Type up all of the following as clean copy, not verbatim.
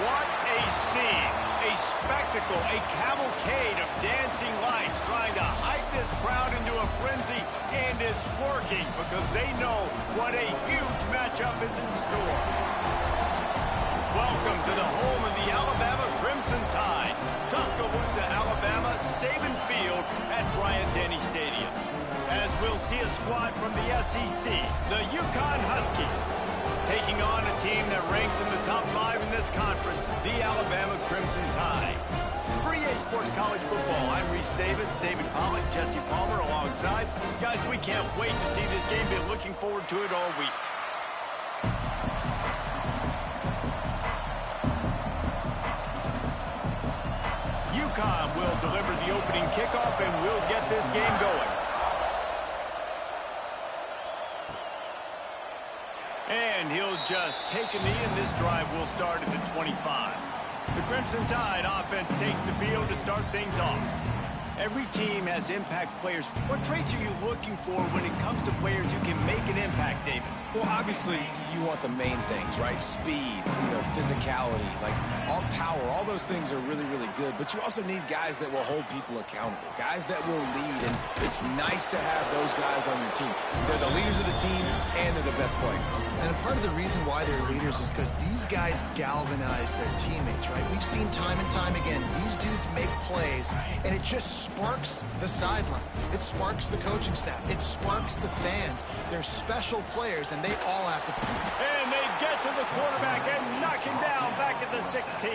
What a scene, a spectacle, a cavalcade of dancing lights trying to hype this crowd into a frenzy, and it's working because they know what a huge matchup is in store. Welcome to the home of the Alabama Crimson Tide, Tuscaloosa, Alabama, Saban Field at Bryant-Denny Stadium. As we'll see a squad from the SEC, the Ncaa Huskies, taking on a team that ranks in the top 5 in this conference, the Alabama Crimson Tide. For EA Sports College Football, I'm Reese Davis, David Pollock, Jesse Palmer alongside. Guys, we can't wait to see this game. Been looking forward to it all week. Ncaa will deliver the opening kickoff and we'll get this game going. And he'll just take a knee, and this drive will start at the 25. The Crimson Tide offense takes the field to start things off. Every team has impact players. What traits are you looking for when it comes to players who can make an impact, David? Well, obviously, you want the main things, right? Speed, physicality, like all power, all those things are really, really good. But you also need guys that will hold people accountable, guys that will lead. And it's nice to have those guys on your team. They're the leaders of the team, and they're the best players. And part of the reason why they're leaders is because these guys galvanize their teammates, right? We've seen time and time again, these dudes make plays, and it just sparks the sideline. It sparks the coaching staff. It sparks the fans. They're special players, and they all have to play. And they get to the quarterback and knock him down back at the 16.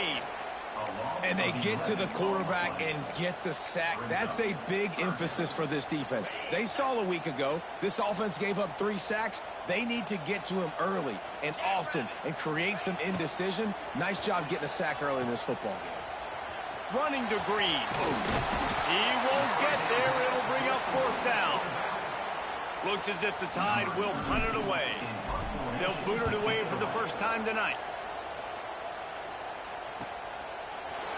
And they get to the quarterback and get the sack. That's a big emphasis for this defense. They saw a week ago, this offense gave up 3 sacks. They need to get to him early and often and create some indecision. Nice job getting a sack early in this football game. Running to Green. He won't get there. It'll bring up 4th down. Looks as if the Tide will punt it away. They'll boot it away for the first time tonight.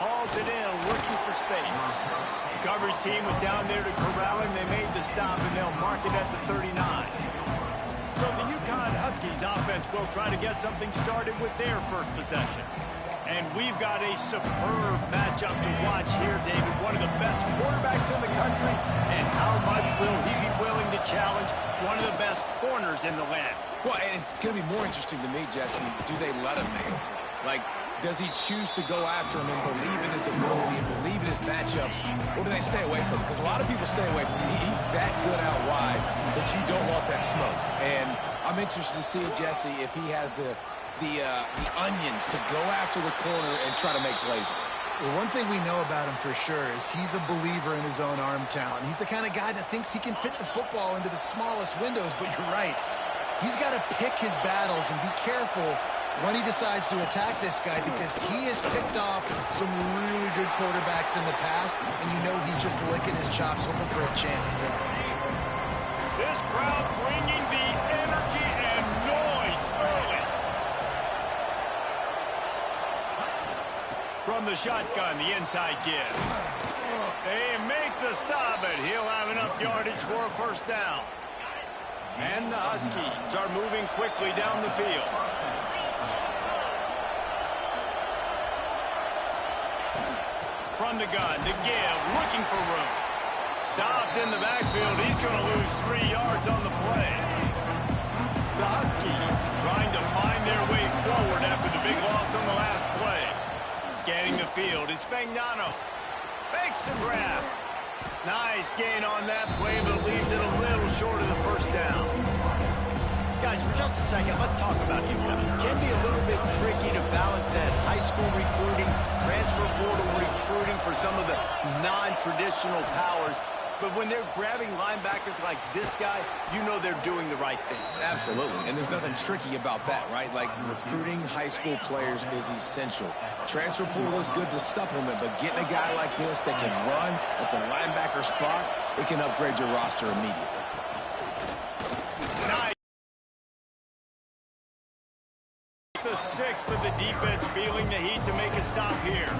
Hauls it in, looking for space. The coverage team was down there to corral him. They made the stop, and they'll mark it at the 39. So the Ncaa Huskies offense will try to get something started with their first possession. And we've got a superb matchup to watch here, David. One of the best quarterbacks in the country. And how much will he be willing to challenge one of the best corners in the land? Well, and it's going to be more interesting to me, Jesse, do they let him make a play? Like, does he choose to go after him and believe in his ability and believe in his matchups, or do they stay away from him? Because a lot of people stay away from him. He's that good out wide that you don't want that smoke. And I'm interested to see, Jesse, if he has the onions to go after the corner and try to make plays. Well, one thing we know about him for sure is he's a believer in his own arm talent. He's the kind of guy that thinks he can fit the football into the smallest windows, but you're right. He's got to pick his battles and be careful when he decides to attack this guy, because he has picked off some really good quarterbacks in the past, and you know he's just licking his chops, hoping for a chance today. This crowd bringing the energy and noise early. From the shotgun, the inside give. They make the stop, but he'll have enough yardage for a first down. And the Huskies are moving quickly down the field. From the gun to give, looking for room. Stopped in the backfield. He's going to lose 3 yards on the play. The Huskies trying to find their way forward after the big loss on the last play. Scanning the field, it's Fagnano. Makes the grab. Nice gain on that play, but leaves it a little short of the first down. Guys, for just a second, let's talk about Ncaa. It can be a little bit tricky to balance that high school recruiting, transfer portal recruiting for some of the non-traditional powers. But when they're grabbing linebackers like this guy, you know they're doing the right thing. Absolutely, and there's nothing tricky about that, right? Like, recruiting high school players is essential. Transfer portal is good to supplement, but getting a guy like this that can run at the linebacker spot, it can upgrade your roster immediately. Nice. The 6th of the defense feeling the heat to make a stop here.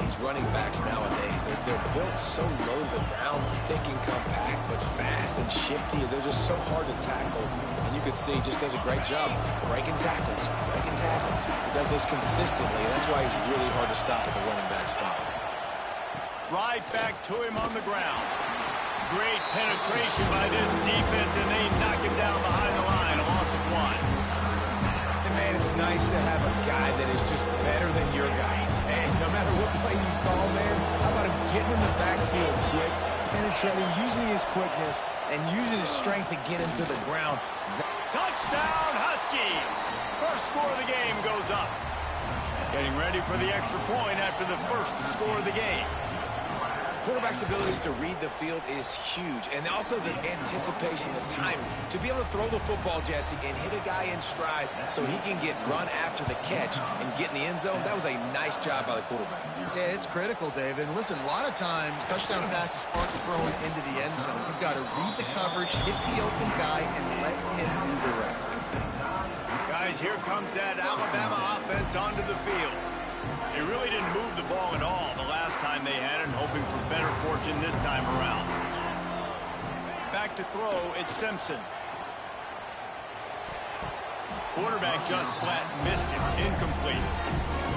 these running backs nowadays. They're built so low to the ground, thick and compact, but fast and shifty. They're just so hard to tackle. And you can see he just does a great job breaking tackles, breaking tackles. He does this consistently. That's why he's really hard to stop at the running back spot. Right back to him on the ground. Great penetration by this defense, and they knock him down behind the line. A loss of 1. Man, it's nice to have a guy that is just better than your guys. And no matter what play you call, man, how about him getting in the backfield quick, penetrating, using his quickness, and using his strength to get him to the ground. Touchdown, Huskies! First score of the game goes up. Getting ready for the extra point after the first score of the game. Quarterback's abilities to read the field is huge, and also the anticipation, the timing. To be able to throw the football, Jesse, and hit a guy in stride so he can get run after the catch and get in the end zone, that was a nice job by the quarterback. Yeah, it's critical, David. And listen, a lot of times, touchdown passes aren't thrown into the end zone. You've got to read the coverage, hit the open guy, and let him do the rest. Guys, here comes that Alabama offense onto the field. They really didn't move the ball at all the last time they had it, and hoping for better fortune this time around. Back to throw, it's Simpson. Quarterback just flat missed it, incomplete.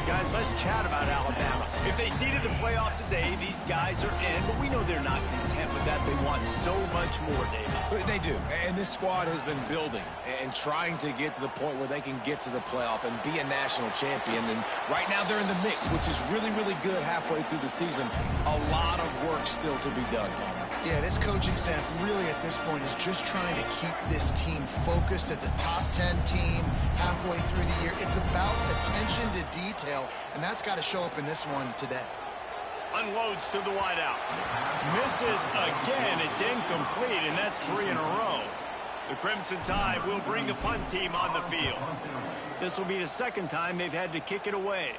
Guys, let's chat about Alabama. If they seeded the playoff today, these guys are in, but we know they're not content with that. They want so much more, David. They do, and this squad has been building and trying to get to the point where they can get to the playoff and be a national champion. And right now they're in the mix, which is really, really good halfway through the season. A lot of work still to be done. Yeah, this coaching staff really at this point is just trying to keep this team focused as a top 10 team halfway through the year. It's about attention to detail, and that's got to show up in this one today. Unloads to the wideout. Misses again. It's incomplete, and that's 3 in a row. The Crimson Tide will bring the punt team on the field. This will be the second time they've had to kick it away.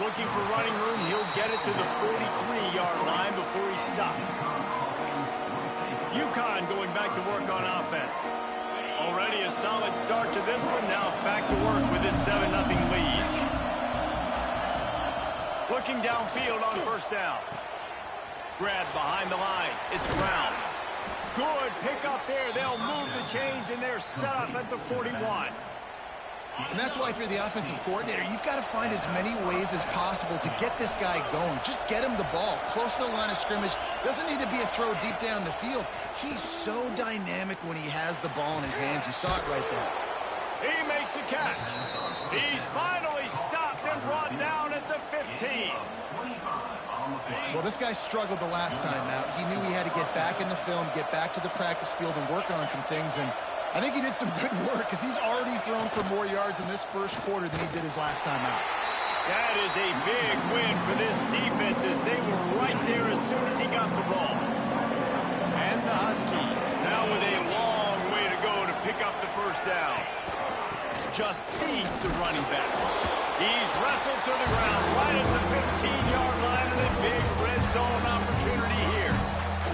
Looking for running room. He'll get it to the 43-yard line before he's stopped. Ncaa going back to work on offense. Already a solid start to this one. Now back to work with his 7-0 lead. Looking downfield on first down. Grab behind the line. It's Brown. Good pick up there. They'll move the chains, and they're set up at the 41. And that's why if you're the offensive coordinator, you've got to find as many ways as possible to get this guy going. Just get him the ball close to the line of scrimmage. Doesn't need to be a throw deep down the field. He's so dynamic when he has the ball in his hands. You saw it right there. He makes the catch. He's finally stopped and brought down at the 15. Well, this guy struggled the last time out. He knew he had to get back in the film, get back to the practice field, and work on some things. And I think he did some good work because he's already thrown for more yards in this first quarter than he did his last time out. That is a big win for this defense as they were right there as soon as he got the ball. And the Huskies now with a long way to go to pick up the first down. Just feeds the running back. He's wrestled to the ground right at the 15-yard line, and a big red zone opportunity here.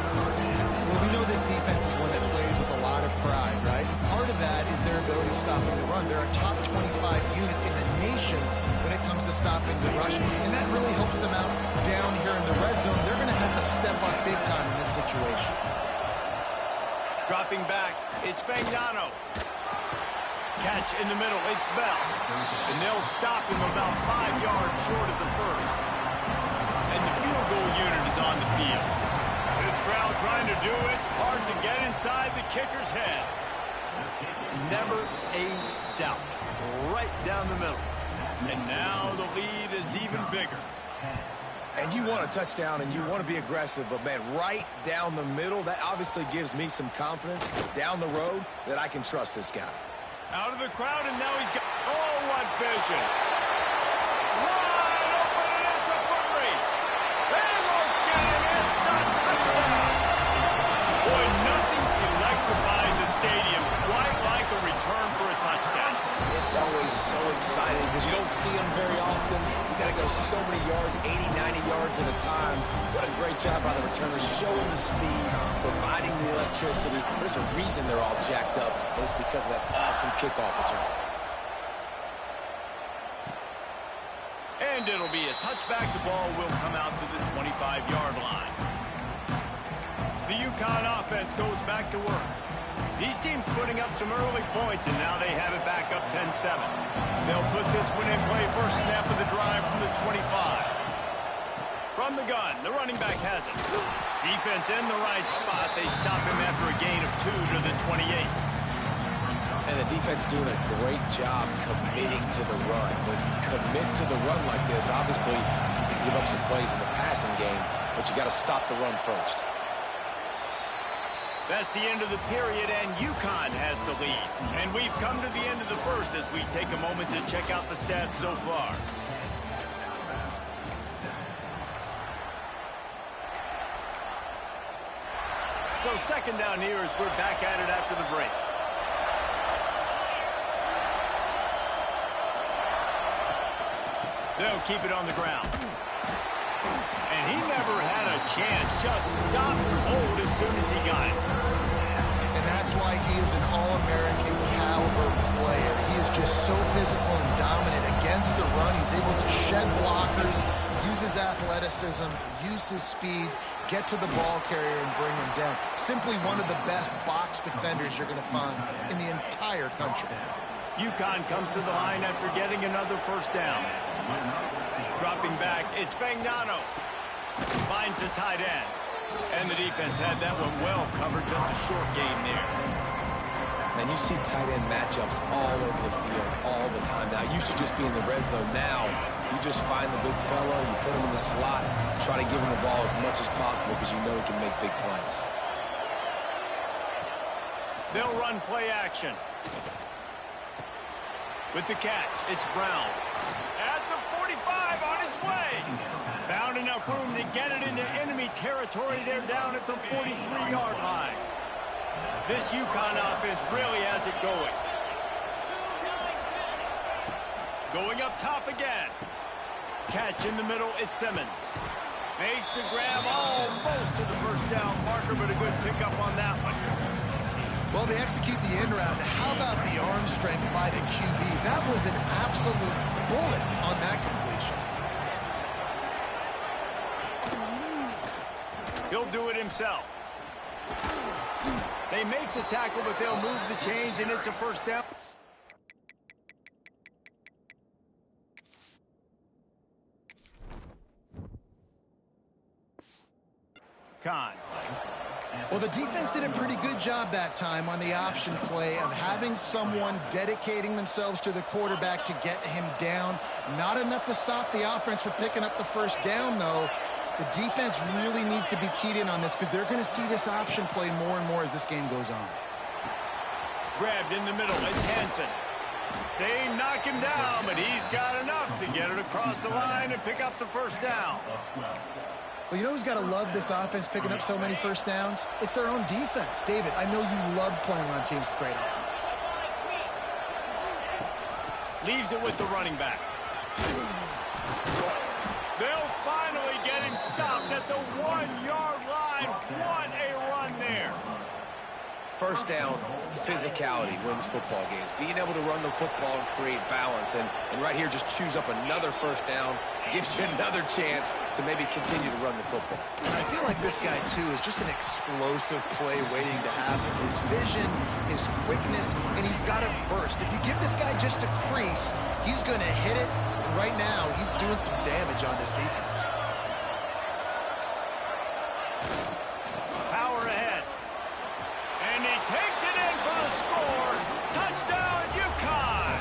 Well, we know this defense is one that plays with a lot of pride, right? Part of that is their ability to stop the run. They're a top 25 unit in the nation when it comes to stopping the rush, and that really helps them out down here in the red zone. They're going to have to step up big time in this situation. Dropping back, it's Fagnano. Catch in the middle, it's Bell. And they'll stop him about 5 yards short of the first. And the field goal unit is on the field. This crowd trying to do its part to get inside the kicker's head. Never a doubt. Right down the middle. And now the lead is even bigger. And you want a touchdown and you want to be aggressive, but man, right down the middle, that obviously gives me some confidence down the road that I can trust this guy. Out of the crowd, and now he's got, oh, what vision. Wide open, and it's a foot race. They won't get him. It's a touchdown. Boy, nothing electrifies a stadium quite like a return for a touchdown. It's always so exciting because you don't see them very often. You got to go so many yards, 80, 90 yards at a time. What a great job by the returners, showing the speed, providing the electricity. There's a reason they're all jacked up, and it's because of that awesome kickoff return. And And it'll be a touchback. The ball will come out to the 25-yard line. The Ncaa offense goes back to work. These teams putting up some early points, and now they have it back up 10-7. They'll put this one in play first snap of the drive from the 25. From the gun, the running back has it. Defense in the right spot. They stop him after a gain of 2 to the 28. And the defense doing a great job committing to the run. When you commit to the run like this, obviously you can give up some plays in the passing game, but you got to stop the run first. That's the end of the period, and UConn has the lead. And we've come to the end of the first as we take a moment to check out the stats so far. So second down here as we're back at it after the break. They'll keep it on the ground. And he never had a chance. Just stopped cold as soon as he got it. And that's why he is an All-American caliber player. He is just so physical and dominant against the run. He's able to shed blockers, use his athleticism, use his speed, get to the ball carrier and bring him down. Simply one of the best box defenders you're going to find in the entire country. UConn comes to the line after getting another first down. Dropping back, it's Ncaa. Finds the tight end. And the defense had that one well covered, just a short game there. And you see tight end matchups all over the field all the time. Now, it used to just be in the red zone. Now, you just find the big fellow, you put him in the slot, try to give him the ball as much as possible because you know he can make big plays. They'll run play action. With the catch, it's Brown. At the 45 on his way. Found enough room to get it into enemy territory. They're down at the 43-yard line. This UConn offense really has it going. Going up top again. Catch in the middle, it's Simmons. Makes the grab almost to the first down marker, but a good pickup on that one. Well, they execute the in route. How about the arm strength by the QB? That was an absolute bullet on that completion. He'll do it himself. They make the tackle, but they'll move the chains, and it's a first down. Con. Well, the defense did a pretty good job that time on the option play of having someone dedicating themselves to the quarterback to get him down. Not enough to stop the offense from picking up the first down, though. The defense really needs to be keyed in on this because they're going to see this option play more and more as this game goes on. Grabbed in the middle, it's Hansen. They knock him down, but he's got enough to get it across the line and pick up the first down. Well, you know who's got to love this offense picking up so many first downs? It's their own defense. David, I know you love playing on teams with great offenses. Leaves it with the running back. They'll finally get him stopped at the 1-yard line. What a run there. First down, physicality wins football games. Being able to run the football and create balance. And right here, just choose up another first down. Gives you another chance to maybe continue to run the football. I feel like this guy, too, is just an explosive play waiting to happen. His vision, his quickness, and he's got a burst. If you give this guy just a crease, he's going to hit it. And right now, he's doing some damage on this defense. Power ahead. And he takes it in for the score. Touchdown, UConn.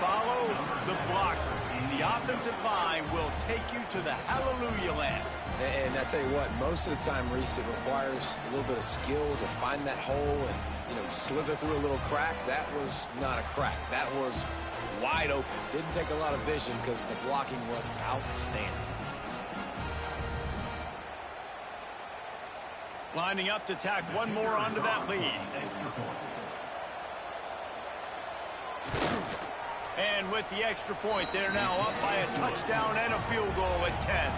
Follow the blockers. The offensive line will take you to the hallelujah land. And I tell you what, most of the time, Reese, it requires a little bit of skill to find that hole and, slither through a little crack. That was not a crack. That was wide open. Didn't take a lot of vision because the blocking was outstanding. Lining up to tack one more onto that lead. And with the extra point, they're now up by a touchdown and a field goal at 10.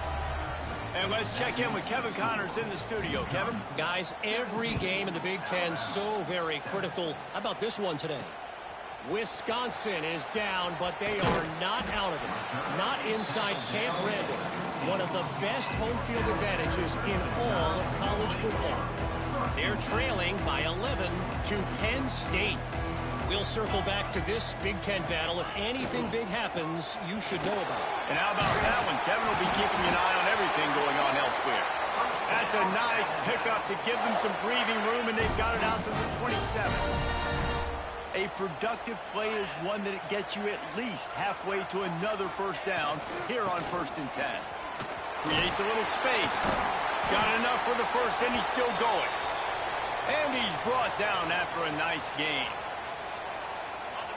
And let's check in with Kevin Connors in the studio. Kevin? Guys, every game in the Big Ten so very critical. How about this one today? Wisconsin is down, but they are not out of it. Not inside Camp Randall. One of the best home field advantages in all of college football. They're trailing by 11 to Penn State. We'll circle back to this Big Ten battle. If anything big happens, you should know about it. And how about that one? Kevin will be keeping an eye on everything going on elsewhere. That's a nice pickup to give them some breathing room, and they've got it out to the 27. A productive play is one that it gets you at least halfway to another first down here on 1st and 10. Creates a little space. Got enough for the first, and he's still going. And he's brought down after a nice gain.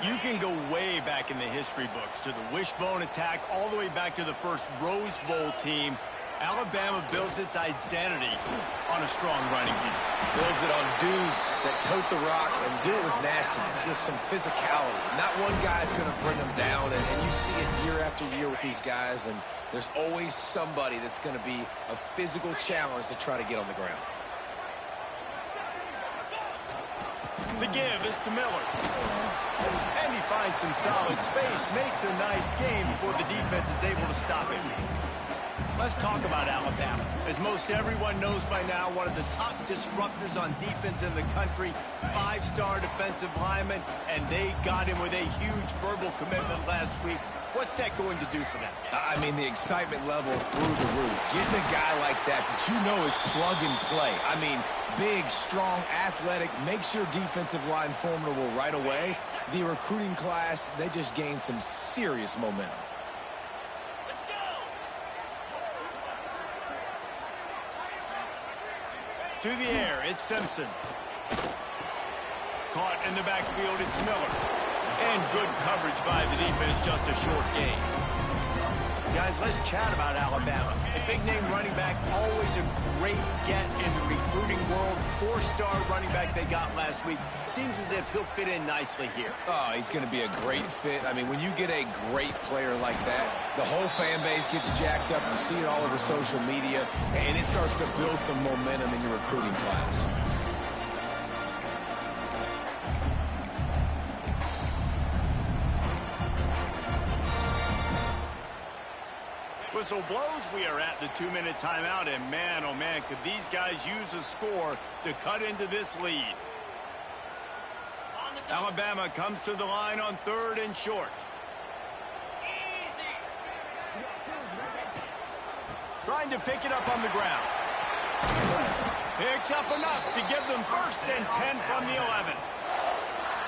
You can go way back in the history books to the wishbone attack all the way back to the first Rose Bowl team. Alabama built its identity on a strong running game. Builds it on dudes that tote the rock and do it with nastiness, with some physicality. Not one guy's going to bring them down, and you see it year after year with these guys, and there's always somebody that's going to be a physical challenge to try to get on the ground. The give is to Miller. And he finds some solid space, makes a nice game before the defense is able to stop him. Let's talk about Alabama. As most everyone knows by now, one of the top disruptors on defense in the country, 5-star defensive lineman, and they got him with a huge verbal commitment last week. What's that going to do for them? I mean, the excitement level through the roof. Getting a guy like that you know is plug and play. I mean, big, strong, athletic, makes your defensive line formidable right away. The recruiting class, they just gained some serious momentum. To the air, it's Simpson. Caught in the backfield, it's Miller. And good coverage by the defense, just a short gain. Guys, let's chat about Alabama. A big-name running back, always a great get in the recruiting world. 4-star running back they got last week. Seems as if he'll fit in nicely here. Oh, he's going to be a great fit. I mean, when you get a great player like that, the whole fan base gets jacked up. You see it all over social media, and it starts to build some momentum in your recruiting class. Whistle blows, we are at the 2-minute timeout, and man, oh man, could these guys use a score to cut into this lead. Alabama comes to the line on 3rd and short. Trying to pick it up on the ground. Picks up enough to give them 1st and 10 from the 11.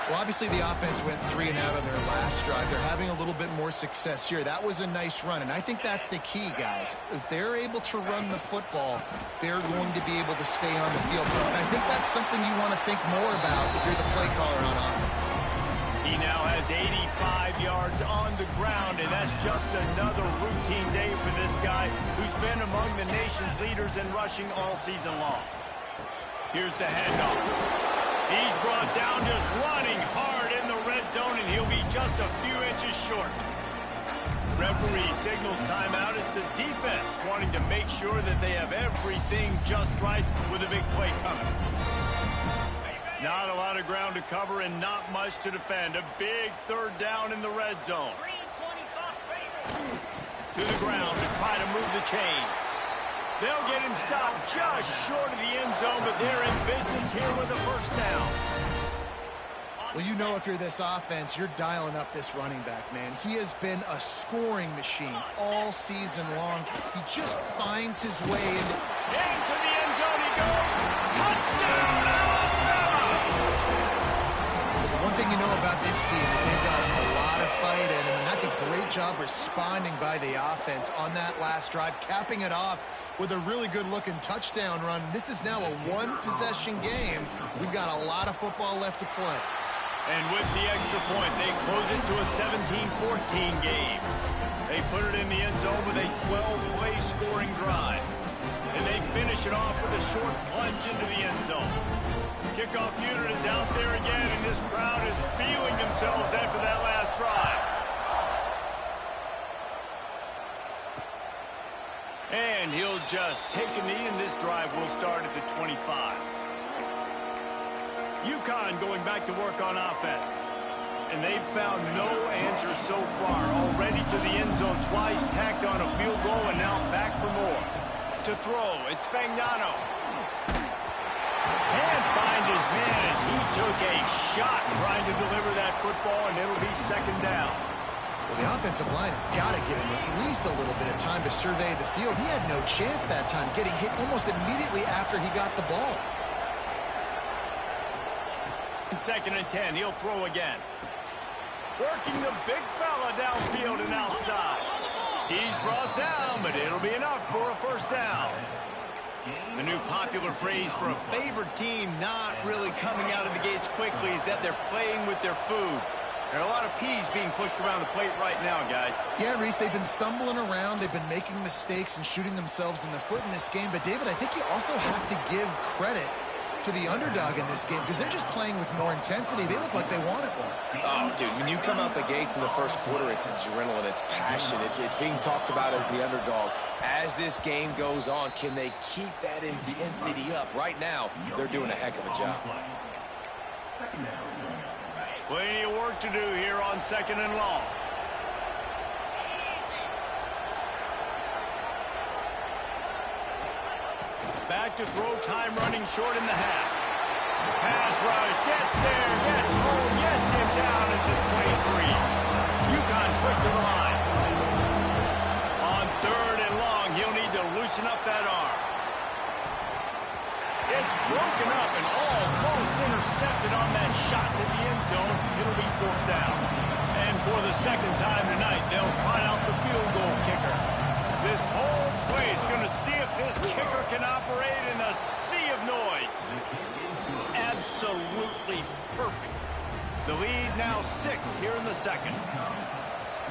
Well, obviously the offense went 3 and out on their last drive. They're having a little bit more success here. That was a nice run, and I think that's the key, guys. If they're able to run the football, they're going to be able to stay on the field. And I think that's something you want to think more about if you're the play caller on offense. He now has 85 yards on the ground, and that's just another routine day for this guy who's been among the nation's leaders in rushing all season long. Here's the handoff. He's brought down just running hard in the red zone, and he'll be just a few inches short. Referee signals timeout as the defense wanting to make sure that they have everything just right with a big play coming. Not a lot of ground to cover and not much to defend. A big 3rd down in the red zone. To the ground to try to move the chains. They'll get him stopped just short of the end zone, but they're in business here with a 1st down. Well, you know if you're this offense, you're dialing up this running back, man. He has been a scoring machine all season long. He just finds his way into the end zone he goes. Touchdown, Alabama! One thing you know about this team is they've got a lot of fight in them, and that's a great job responding by the offense on that last drive, capping it off with a really good-looking touchdown run. This is now a 1-possession game. We've got a lot of football left to play. And with the extra point, they close it to a 17-14 game. They put it in the end zone with a 12-play scoring drive. And they finish it off with a short plunge into the end zone. Kickoff unit is out there again, and this crowd is feeling themselves after that last drive. And he'll just take a knee, and this drive will start at the 25. UConn going back to work on offense. and they've found no answer so far. Already to the end zone twice, tacked on a field goal, and now back for more. To throw, it's Ncaa. Can't find his man as he took a shot trying to deliver that football, and it'll be second down. Well, the offensive line has got to give him at least a little bit of time to survey the field. He had no chance that time, getting hit almost immediately after he got the ball. Second and 10, he'll throw again. Working the big fella downfield and outside. He's brought down, but it'll be enough for a first down. The new popular phrase for a favored team not really coming out of the gates quickly is that they're playing with their food. There are a lot of peas being pushed around the plate right now, guys. Yeah, Reese, they've been stumbling around. They've been making mistakes and shooting themselves in the foot in this game. But, David, I think you also have to give credit to the underdog in this game because they're just playing with more intensity. They look like they want it more. Oh, dude, when you come out the gates in the first quarter, it's adrenaline, it's passion, it's being talked about as the underdog. As this game goes on, can they keep that intensity up? Right now, they're doing a heck of a job. Plenty of work to do here on second and long. Back to throw, time running short in the half. Pass rush, gets there, gets home, gets him down at the 23. UConn quick to the line. On third and long, he'll need to loosen up that arm. It's broken up and almost intercepted on that shot to the end zone. It'll be fourth down. And for the second time tonight, they'll try out the field goal kicker. This whole play is going to see if this kicker can operate in a sea of noise. Absolutely perfect. The lead now 6 here in the second.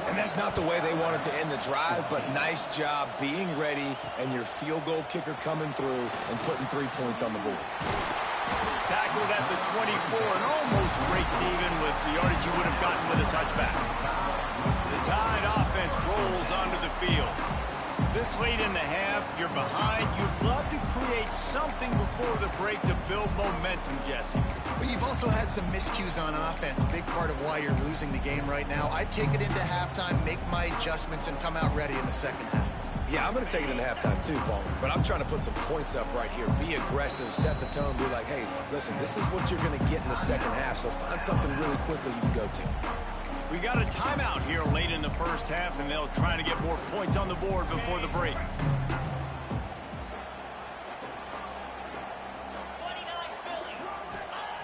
And that's not the way they wanted to end the drive, but nice job being ready and your field goal kicker coming through and putting 3 points on the board. Tackled at the 24 and almost breaks even with the yardage you would have gotten with a touchback. The Tide offense rolls onto the field. This late in the half, you're behind. You'd love to create something before the break to build momentum, Jesse. But you've also had some miscues on offense, a big part of why you're losing the game right now. I'd take it into halftime, make my adjustments, and come out ready in the second half. Yeah, I'm going to take it into halftime too, Paul. But I'm trying to put some points up right here. Be aggressive, set the tone, be like, hey, listen, this is what you're going to get in the second half, so find something really quickly you can go to. We got a timeout here late in the first half, and they'll try to get more points on the board before the break.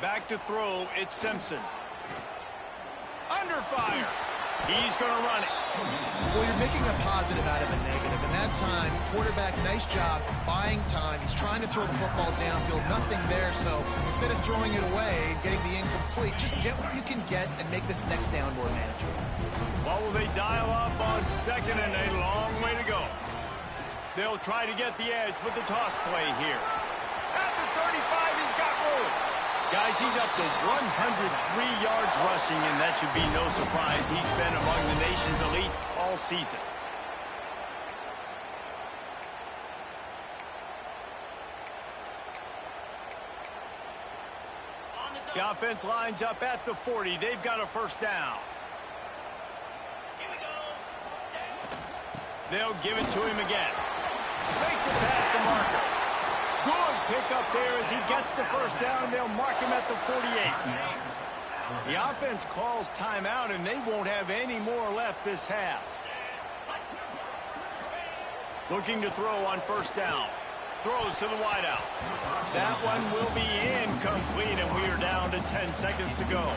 Back to throw, it's Simpson. Under fire. He's going to run it. Well, you're making a positive out of a negative. And that time, quarterback, nice job, buying time. He's trying to throw the football downfield. Nothing there, so instead of throwing it away and getting the incomplete, just get what you can get and make this next down more manageable. What will they dial up on second and a long way to go? They'll try to get the edge with the toss play here. At the 35, he's got room. Guys, he's up to 103 yards rushing, and that should be no surprise. He's been among the nation's elite all season. The offense lines up at the 40. They've got a first down. They'll give it to him again. Makes it past the marker. Good pick up there as he gets the first down. They'll mark him at the 48. The offense calls timeout, and they won't have any more left this half. Looking to throw on first down. Throws to the wideout. That one will be incomplete, and we are down to 10 seconds to go.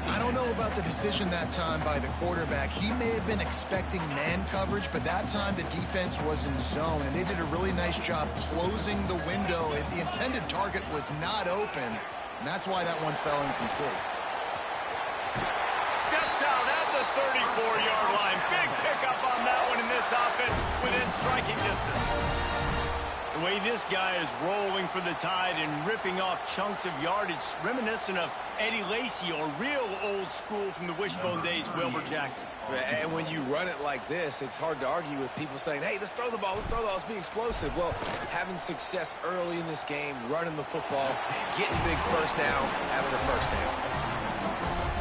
I don't know about the decision that time by the quarterback. He may have been expecting man coverage, but that time the defense was in zone, and they did a really nice job closing the window. The intended target was not open, and that's why that one fell incomplete. Steps out at the 34-yard line. Big pickup on that one in this offense within striking distance. The way this guy is rolling for the Tide and ripping off chunks of yardage reminiscent of Eddie Lacy or real old school from the wishbone days, Wilbur Jackson. And when you run it like this, it's hard to argue with people saying, hey, let's throw the ball, let's be explosive. Well, having success early in this game, running the football, getting big first down after first down.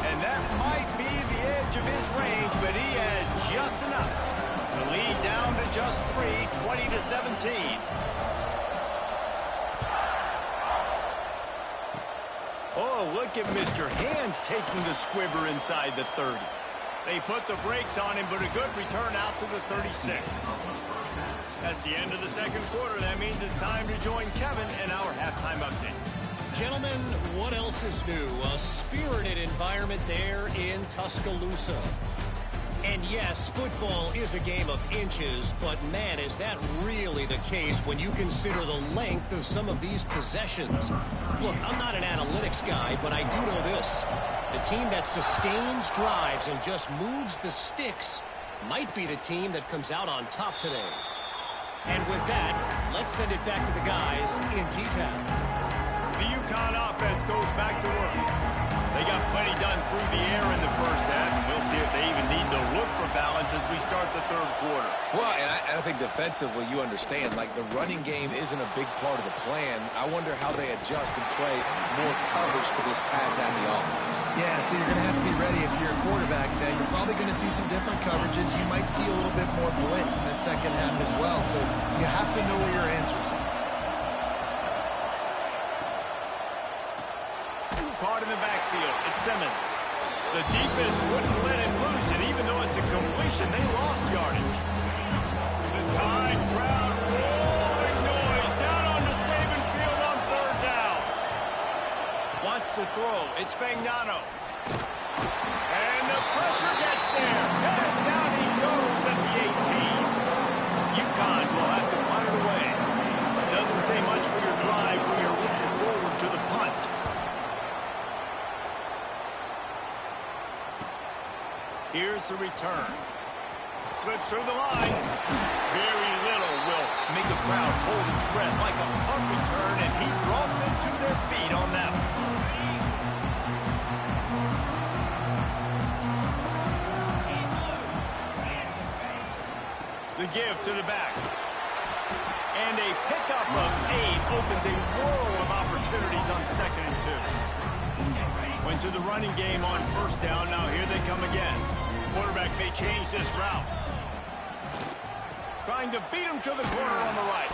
And that might be the edge of his range, but he had just enough. The lead down to just 3, 20-17. Oh, look at Mr. Hands taking the squibber inside the 30. They put the brakes on him, but a good return out to the 36. That's the end of the second quarter. That means it's time to join Kevin in our halftime update. Gentlemen, what else is new? A spirited environment there in Tuscaloosa. And yes, football is a game of inches, but man, is that really the case when you consider the length of some of these possessions. Look, I'm not an analytics guy, but I do know this. The team that sustains drives and just moves the sticks might be the team that comes out on top today. And with that, let's send it back to the guys in T-Town. The UConn offense goes back to work. They got plenty done through the air in the first half, and we'll see if they even need to look for balance as we start the third quarter. Well, and I think defensively, you understand, like the running game isn't a big part of the plan. I wonder how they adjust and play more coverage to this pass-happy offense. Yeah, so you're going to have to be ready if you're a quarterback then. You're probably going to see some different coverages. You might see a little bit more blitz in the second half as well, so you have to know where your answers are. Caught in the backfield, it's Simmons. The defense wouldn't let him loose, and even though it's a completion, they lost yardage. The Tide crowd roaring noise down on the Saban field on third down. Wants to throw, it's Fagnano. And the pressure gets there. And down he goes at the 18. UConn will have to punt it away. Doesn't say much for your drive when you're looking forward to the punt. Here's the return. Slips through the line. Very little will make a crowd hold its breath like a punt return, and he brought them to their feet on that one. The give to the back. And a pickup of 8 opens a world of opportunities on 2nd and 2. Went to the running game on first down. Now here they come again. Quarterback may change this route. Trying to beat him to the corner on the right.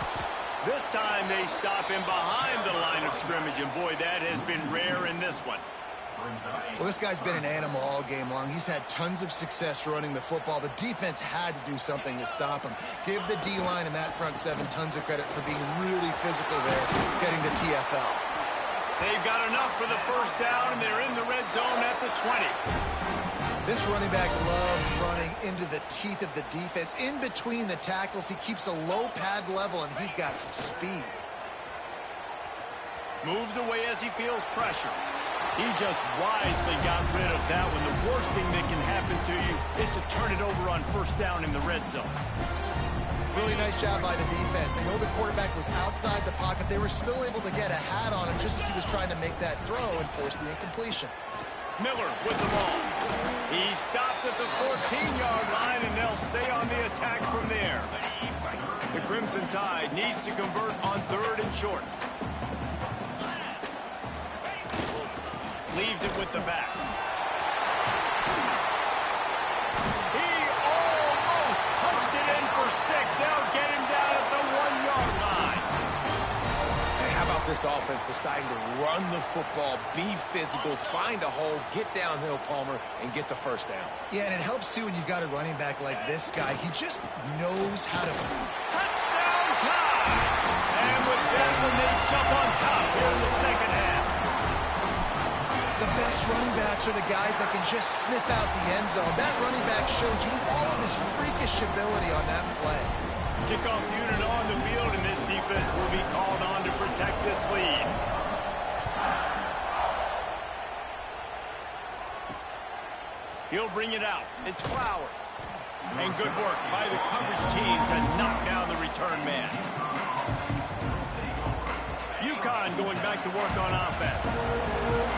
This time they stop him behind the line of scrimmage, and boy, that has been rare in this one. Well, this guy's been an animal all game long. He's had tons of success running the football. The defense had to do something to stop him. Give the D-line and that front 7 tons of credit for being really physical there, getting the TFL. They've got enough for the first down, and they're in the red zone at the 20. This running back loves running into the teeth of the defense. In between the tackles, he keeps a low pad level, and he's got some speed. Moves away as he feels pressure. He just wisely got rid of that one. The worst thing that can happen to you is to turn it over on first down in the red zone. Really nice job by the defense. They know the quarterback was outside the pocket. They were still able to get a hat on him just as he was trying to make that throw and force the incompletion. Miller with the ball. He stopped at the 14-yard line, and they'll stay on the attack from there. The Crimson Tide needs to convert on 3rd and short. Leaves it with the back. He almost punched it in for 6. They'll get him down at the 1-yard line. Hey, how about this offense deciding to run the football, be physical, find a hole, get downhill, Palmer, and get the first down? Yeah, and it helps, too, when you've got a running back like this guy. He just knows how to... Touchdown time! And with that one, they jump on top here in the second half. The best running backs are the guys that can just sniff out the end zone. That running back showed you all of his freakish ability on that play. Kickoff unit on the field, and this defense will be called on to protect this lead. He'll bring it out. It's Flowers. And good work by the coverage team to knock down the return man. UConn going back to work on offense.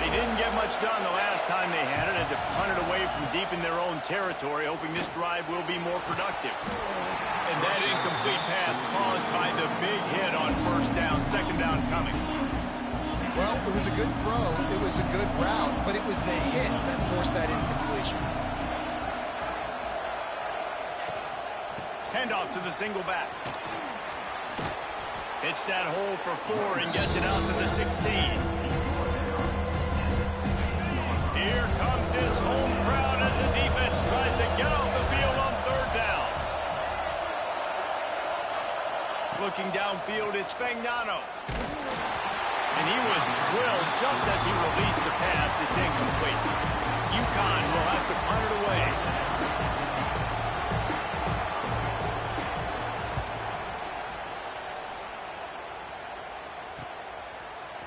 They didn't get much done the last time they had it, had to punt it away from deep in their own territory, hoping this drive will be more productive. And that incomplete pass caused by the big hit on first down, second down coming. Well, it was a good throw. It was a good route, but it was the hit that forced that incompletion. Handoff to the single back. Hits that hole for 4 and gets it out to the 16. Here comes his home crowd as the defense tries to get off the field on 3rd down. Looking downfield, it's Ncaa. And he was drilled just as he released the pass. It's incomplete. Ncaa will have to punt it away.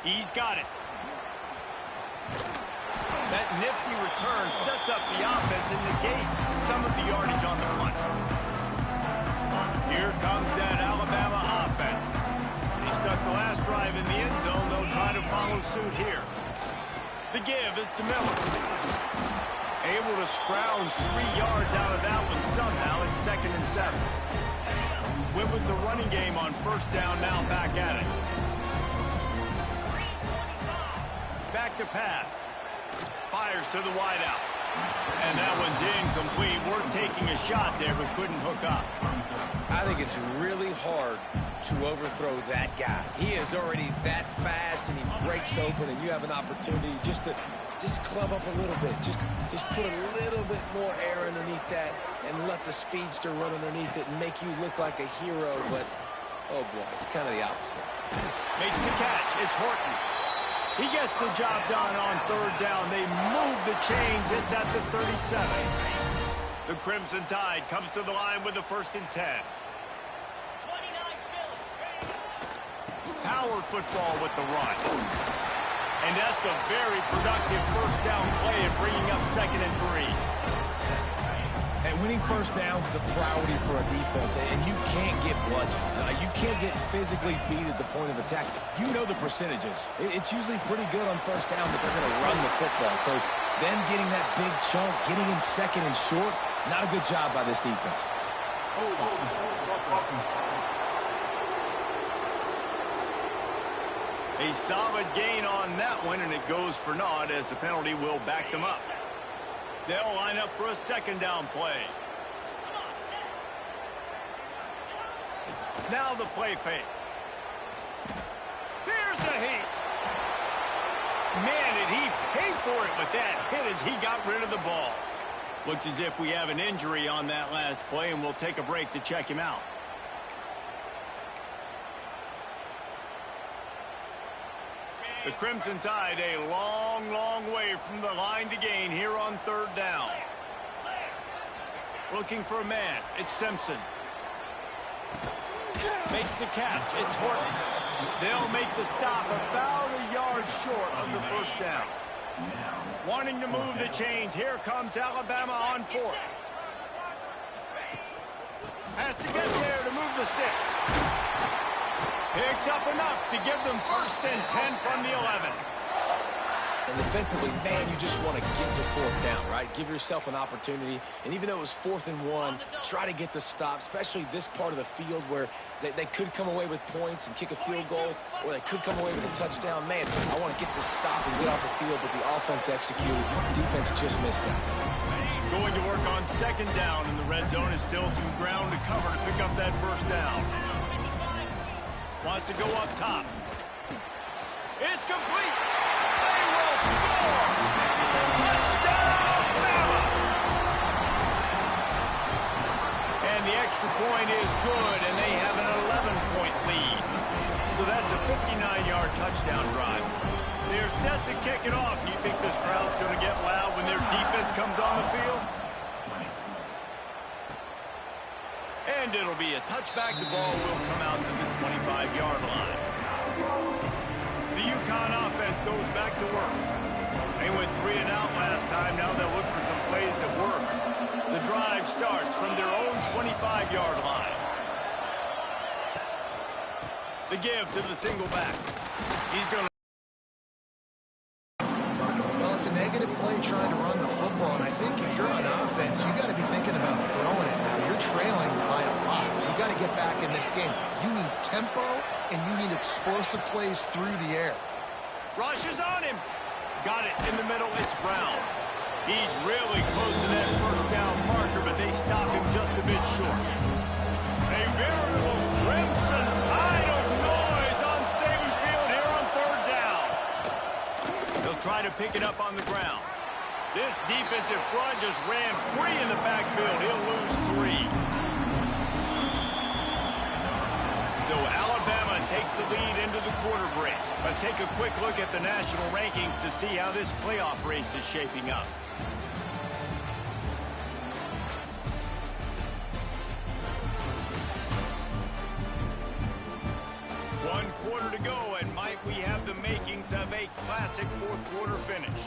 He's got it. That nifty return sets up the offense and negates some of the yardage on the punt. Here comes that Alabama offense. They stuck the last drive in the end zone. They'll try to follow suit here. The give is to Miller. Able to scrounge 3 yards out of that one somehow. It's 2nd and 7. Went with the running game on 1st down, now back at it. Back to pass. Fires to the wideout. And that one's incomplete. Worth taking a shot there, but couldn't hook up. I think it's really hard to overthrow that guy. He is already that fast, and he breaks open, and you have an opportunity just to club up a little bit. Just put a little bit more air underneath that and let the speedster run underneath it and make you look like a hero. But, oh, boy, it's kind of the opposite. Makes the catch. It's Horton. He gets the job done on 3rd down. They move the chains. It's at the 37. The Crimson Tide comes to the line with the 1st and 10. Power football with the run. And that's a very productive 1st down play of bringing up 2nd and 3. And winning 1st downs is a priority for a defense, and you can't get bludgeoned. You can't get physically beat at the point of attack. You know the percentages. It's usually pretty good on 1st down that they're going to run the football. So them getting that big chunk, getting in 2nd and short, not a good job by this defense. A solid gain on that one, and it goes for naught as the penalty will back them up. They'll line up for a 2nd down play. Now the play fake. There's the heat. Man, did he pay for it with that hit as he got rid of the ball. Looks as if we have an injury on that last play, and we'll take a break to check him out. The Crimson Tide a long, long way from the line to gain here on 3rd down. Looking for a man. It's Simpson. Makes the catch. It's Horton. They'll make the stop about a yard short of the 1st down. Wanting to move the chains. Here comes Alabama on 4th. Has to get there to move the sticks. Picks up enough to give them 1st and 10 from the 11. And defensively, man, you just want to get to 4th down, right? Give yourself an opportunity. And even though it was 4th and 1, try to get the stop, especially this part of the field where they could come away with points and kick a field goal, or they could come away with a touchdown. Man, I want to get this stop and get off the field, but the offense executed. Defense just missed that. Going to work on 2nd down, and the red zone is still some ground to cover to pick up that 1st down. Wants to go up top. It's complete. They will score. Touchdown, Bama. And the extra point is good, and they have an 11-point lead. So that's a 59-yard touchdown drive. They're set to kick it off. Do you think this crowd's going to get loud when their defense comes on the field? And it'll be a touchback. The ball will come out to the 25-yard line. The UConn offense goes back to work. They went 3 and out last time. Now they'll look for some plays that work. The drive starts from their own 25-yard line. The give to the single back. He's going to... Well, it's a negative play trying to run the football, and I think if you're on offense, you got to be thinking about throwing it now. You're trailing by a lot. You got to get back in this game. You need tempo, and you need explosive plays through the air. Rushes on him. Got it in the middle. It's Brown. He's really close to that first down marker, but they stop him just a bit short. A veritable crimson tide of noise on Saban Field here on third down. They'll try to pick it up on the ground. This defensive front just ran free in the backfield. He'll lose 3. So Alabama takes the lead into the quarter break. Let's take a quick look at the national rankings to see how this playoff race is shaping up. One quarter to go, and might we have the makings of a classic fourth quarter finish.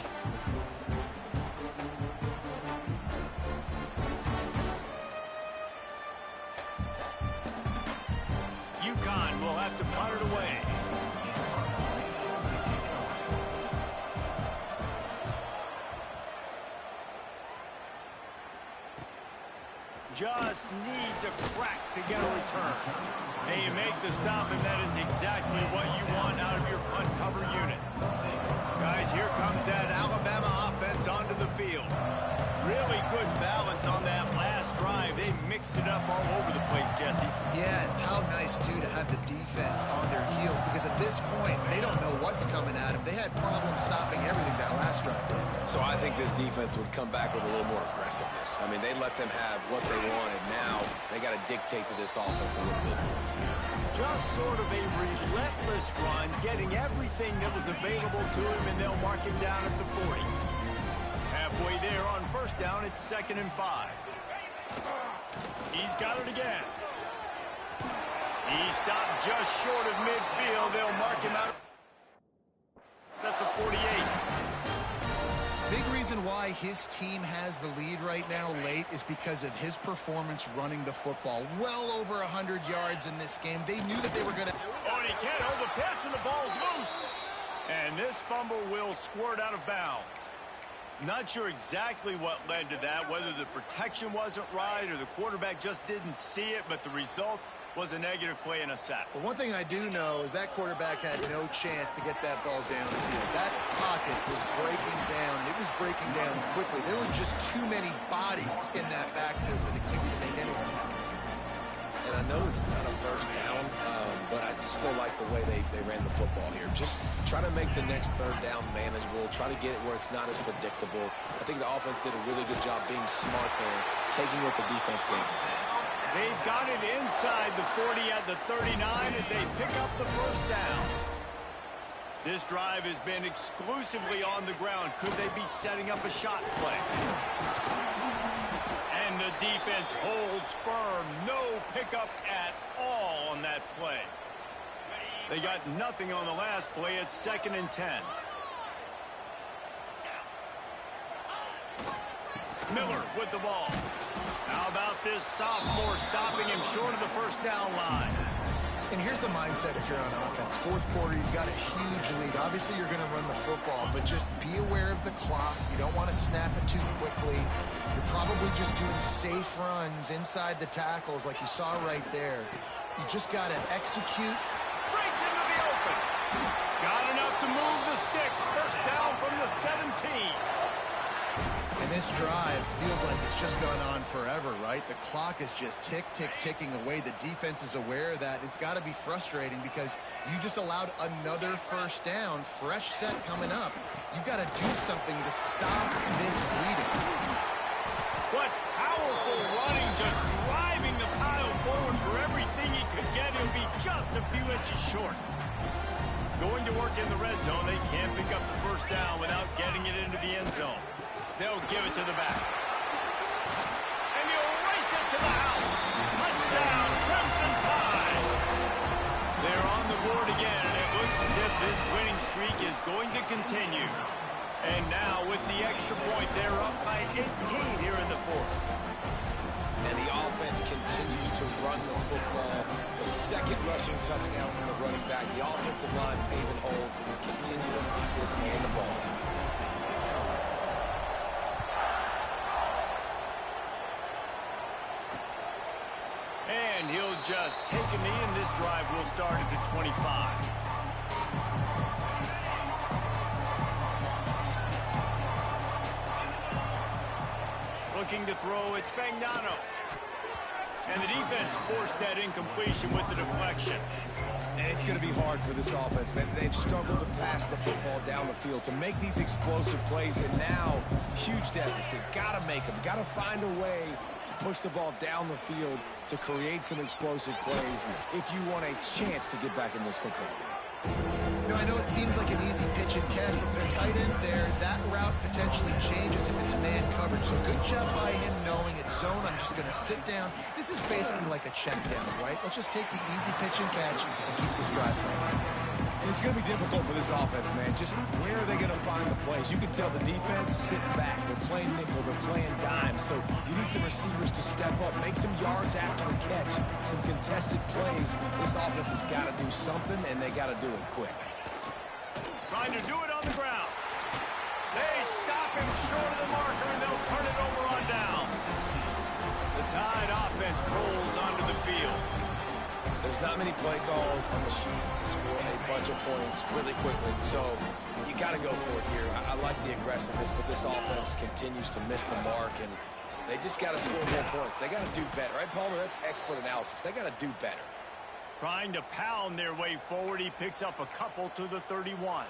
Ncaa will have to punt it away. Just needs a crack to get a return. And you make the stop, and that is exactly what you want out of your punt cover unit. Guys, here comes that Alabama offense onto the field. Really good balance on that last drive. They mixed it up all over the place, Jesse. Yeah, and how nice, too, to have the defense on their heels, because at this point, they don't know what's coming at them. They had problems stopping everything that last drive. So I think this defense would come back with a little more aggressiveness. I mean, they let them have what they wanted. Now they got to dictate to this offense a little bit. Just sort of a relentless run, getting everything that was available to him, and they'll mark him down at the 40. Halfway there on first down, it's 2nd and 5. He's got it again. He stopped just short of midfield. They'll mark him out at the 48. Big reason why his team has the lead right now late is because of his performance running the football. Well over 100 yards in this game. They knew that they were going to... Oh, and he can't hold the pitch, and the ball's loose. And this fumble will squirt out of bounds. Not sure exactly what led to that, whether the protection wasn't right or the quarterback just didn't see it, but the result was a negative play and a sack. But one thing I do know is that quarterback had no chance to get that ball downfield. That pocket was breaking down, and it was breaking down quickly. There were just too many bodies in that backfield for the QB to make anything happen. And I know it's not a first down, but I still like the way they ran the football here. Just try to make the next third down manageable. Try to get it where it's not as predictable. I think the offense did a really good job being smart there, taking what the defense gave them. They've got it inside the 40 at the 39 as they pick up the first down. This drive has been exclusively on the ground. Could they be setting up a shot play? And the defense holds firm. No pickup at all on that play. They got nothing on the last play. It's 2nd and 10. Miller with the ball. How about this sophomore stopping him short of the first down line? And here's the mindset if you're on offense. Fourth quarter, you've got a huge lead. Obviously, you're going to run the football, but just be aware of the clock. You don't want to snap it too quickly. You're probably just doing safe runs inside the tackles like you saw right there. You just got to execute. Breaks into the open. Got enough to move the sticks. First down from the 17. And this drive feels like it's just gone on forever, right? The clock is just ticking away. The defense is aware of that. It's got to be frustrating because you just allowed another first down, fresh set coming up. You've got to do something to stop this bleeding. What powerful running, just driving the pile forward for everything he could get. He'll be just a few inches short. Going to work in the red zone. They can't pick up the first down without getting it into the end zone. They'll give it to the back. And he'll race it to the house. Touchdown, Crimson Tide. They're on the board again, and it looks as if this winning streak is going to continue. And now, with the extra point, they're up by 18 here in the fourth. And the offense continues to run the football. The second rushing touchdown from the running back. The offensive line paving holes. Continue to feed this man the ball. And he'll just take a knee, and this drive will start at the 25. looking to throw. It's Ncaa. And the defense forced that incompletion with the deflection. And it's going to be hard for this offense, man. They've struggled to pass the football down the field, to make these explosive plays, and now, huge deficit. Got to make them. Got to find a way to push the ball down the field to create some explosive plays if you want a chance to get back in this football game. You know, I know it seems like an easy pitch and catch, but for the tight end there, that route potentially changes if it's man coverage. So good job by him knowing it's zone. I'm just going to sit down. This is basically like a check down, right? Let's just take the easy pitch and catch and keep this drive going. And it's going to be difficult for this offense, man. Just where are they going to find the plays? You can tell the defense sitting back. They're playing nickel. They're playing dime. So you need some receivers to step up, make some yards after the catch, some contested plays. This offense has got to do something, and they got to do it quick. Trying to do it on the ground. They stop him short of the marker, and they'll turn it over on down. The Tide offense rolls onto the field. There's not many play calls on the sheet to score a bunch of points really quickly, so you got to go for it here. I like the aggressiveness, but this offense continues to miss the mark, and they just got to score more points. They got to do better, right, Palmer? That's expert analysis. They got to do better. Trying to pound their way forward, he picks up a couple to the 31.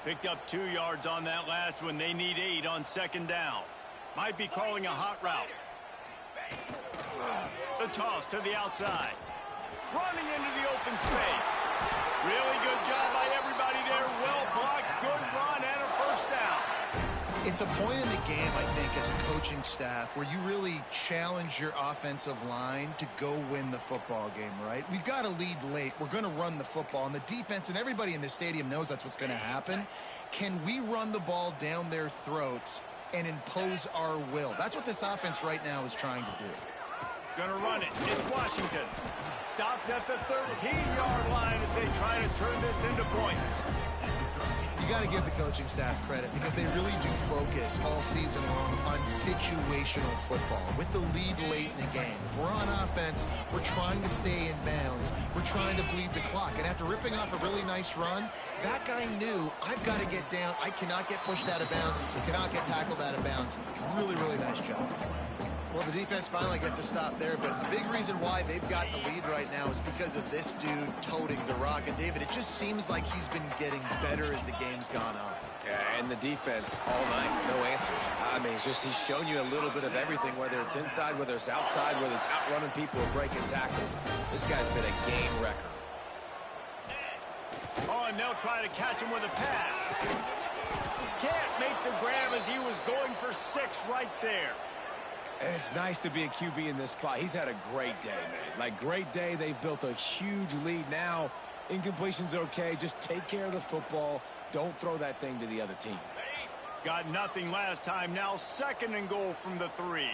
Picked up 2 yards on that last one. They need 8 on second down. Might be calling a hot route. The toss to the outside. Running into the open space. Really good job by everybody there. Well blocked, good run, and a first down. It's a point in the game, I think, as a coaching staff where you really challenge your offensive line to go win the football game, right? We've got to lead late. We're going to run the football. And the defense and everybody in the stadium knows that's what's going to happen. Can we run the ball down their throats and impose our will? That's what this offense right now is trying to do. Going to run it. It's Washington. Stopped at the 13-yard line as they try to turn this into points. You got to give the coaching staff credit because they really do focus all season long on situational football with the lead late in the game. If we're on offense, we're trying to stay in bounds. We're trying to bleed the clock. And after ripping off a really nice run, that guy knew, I've got to get down. I cannot get pushed out of bounds. Cannot get tackled out of bounds. Really, really nice job. Well, the defense finally gets a stop there, but a big reason why they've got the lead right now is because of this dude toting the rock. And, David, it just seems like he's been getting better as the game's gone on. Yeah, and the defense all night, no answers. I mean, he's shown you a little bit of everything, whether it's inside, whether it's outside, whether it's outrunning people or breaking tackles. This guy's been a game wrecker. Oh, and they'll try to catch him with a pass. Can't make the grab as he was going for 6 right there. And it's nice to be a QB in this spot. He's had a great day, man. Like, great day. They've built a huge lead now. Incompletion's okay. Just take care of the football. Don't throw that thing to the other team. Got nothing last time. Now 2nd and goal from the 3.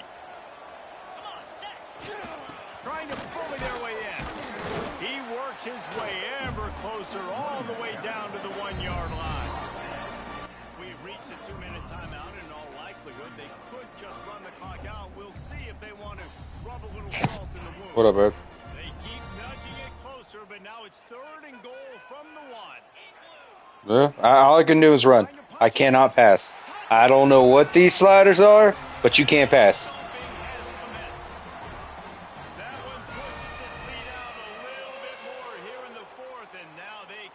Trying to bully their way in. He works his way ever closer all the way down to the 1-yard line. We've reached the 2-minute timeout. In all likelihood, they could just run the clock out. We'll see if they want to rub a little salt in the wound. What up, bud? They keep nudging it closer, but now it's 3rd and goal from the 1. Yeah, all I can do is run. I cannot pass. I don't know what these sliders are, but you can't pass.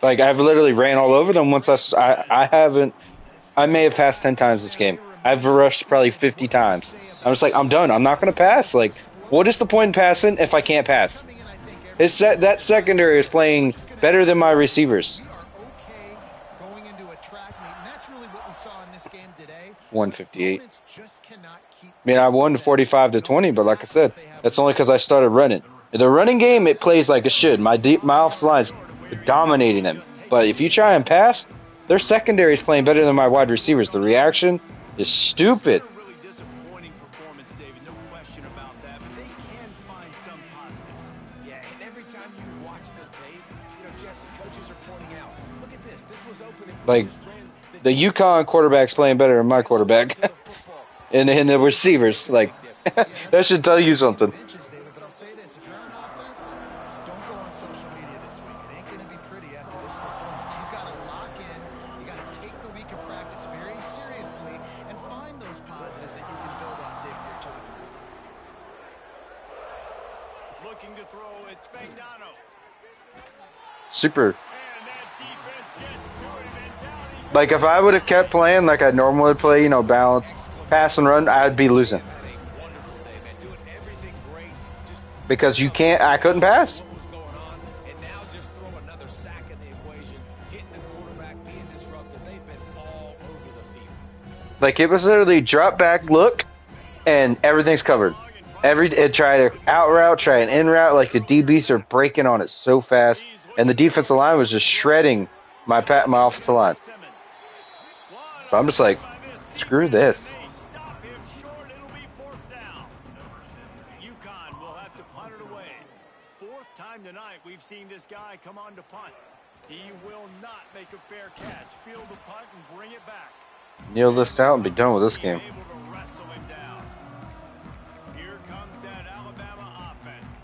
Like, I've literally ran all over them once I may have passed 10 times this game. I've rushed probably 50 times. I'm just like, I'm done. I'm not going to pass. Like, what is the point in passing if I can't pass? That secondary is playing better than my receivers. 158. I mean, I won 45-20, but like I said, that's only because I started running. In the running game, it plays like it should. My offensive line's dominating them. But if you try and pass, their secondary is playing better than my wide receivers. The reaction is stupid. Like, the UConn quarterback's playing better than my quarterback. and the receivers, like, that should tell you something. super. And that defense gets to him, and down he Like, if I would have kept playing like I normally would play, you know, balance, pass and run, I'd be losing. Had a wonderful day, man. Doing everything great. Just Because I couldn't pass. what was going on, and now just throw another sack in the equation, hitting the quarterback, being disruptive. They've been all over the field. Like, it was literally drop back, look, and everything's covered. It try to out route, try an in route. Like, the DBs are breaking on it so fast, and the defensive line was just shredding my offensive line. So I'm just like, screw this. stop him short. It'll be fourth down. UConn will have to punt it away. Fourth time tonight we've seen this guy come on to punt. He will not make a fair catch. Field the punt and bring it back. Kneel this out and be done with this game. Able to wrestle him down. Here comes that Alabama offense.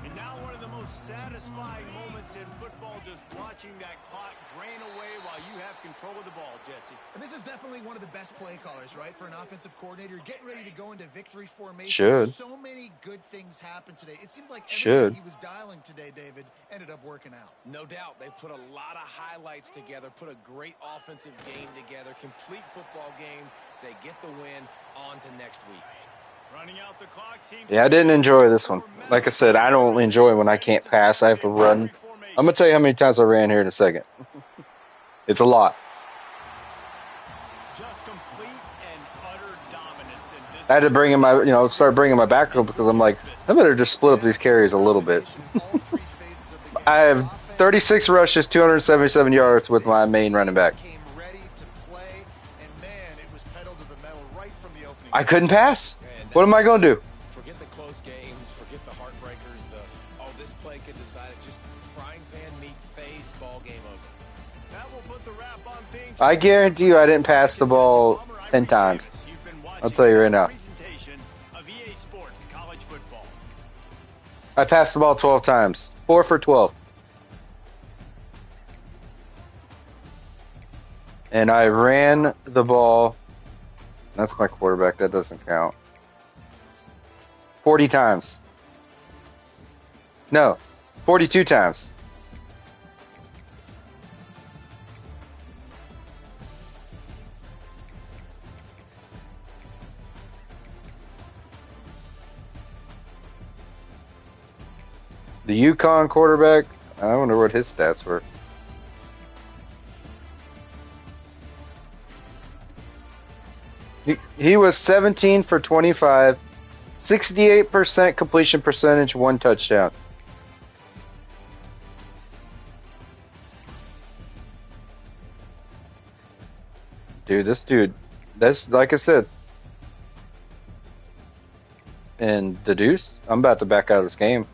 And now one of the most satisfying moments in football, just watching that clock drain away while you have control of the ball, Jesse. And this is definitely one of the best play callers, right, for an offensive coordinator. Getting ready to go into victory formation. Should. So many good things happened today. It seemed like Should. everything he was dialing today, David, ended up working out. No doubt. They've put a lot of highlights together, put a great offensive game together, complete football game. They get the win. On to next week. Running out the clock seems Yeah, I didn't enjoy this one. Like I said, I don't enjoy when I can't pass. I have to run. I'm going to tell you how many times I ran here in a second. It's a lot. just complete and utter dominance in this. I had to bring in my, start bringing my back up because I'm like, I better just split up these carries a little bit. I have 36 rushes, 277 yards with my main running back. Came ready to play, and man, it was pedal to the metal right from the opening. I couldn't pass. What am I going to do? Forget the close games, forget the heartbreakers, this play could decide it. Just frying pan meat face, ball game over. That will put the wrap on things. I guarantee you I didn't pass the ball 10 times. I'll tell you right now. Presentation of EA Sports College Football. I passed the ball 12 times. 4 for 12. And I ran the ball. That's my quarterback. That doesn't count. 40 times. No, 42 times. The UConn quarterback, I wonder what his stats were. He was 17 for 25, 68% completion percentage, 1 touchdown. Dude, that's like I said. And the deuce, I'm about to back out of this game.